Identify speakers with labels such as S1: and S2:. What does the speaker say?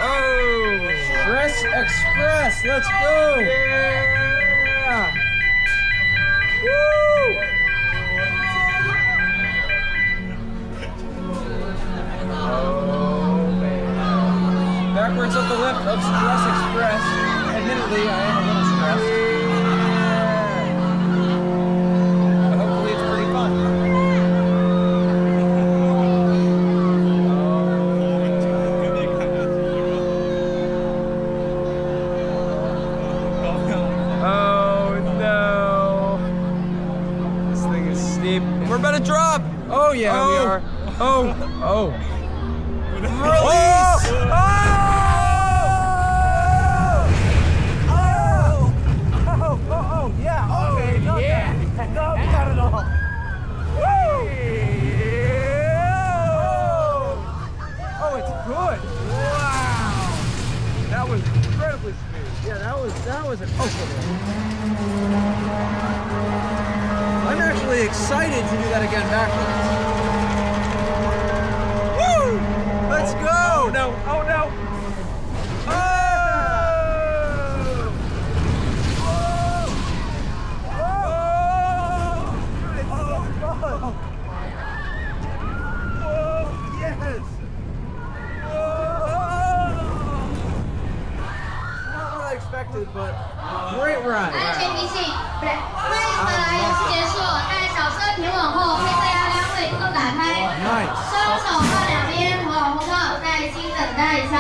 S1: Oh! Stress Express, let's go!
S2: Yeah!
S1: Woo! Oh man. Backwards up the lift of Stress Express. Admittedly, I am a little stressed. But hopefully it's pretty fun. We're about to drop! Oh yeah, we are. Oh. Release! Oh, yeah, okay. No, yeah. No, not at all. Woo! Oh, it's good. Wow. That was incredibly smooth. Yeah, that was an awesome one. I'm actually excited to do that again backwards. Woo! Let's go! Oh no! Oh no! Oh! Oh! Oh! Yes! Not what I expected, but great ride.
S3: 安全提醒，欢迎本来游戏结束，待小车停稳后，会在压量位自动打开。双手靠两边，头往后靠，耐心等待一下。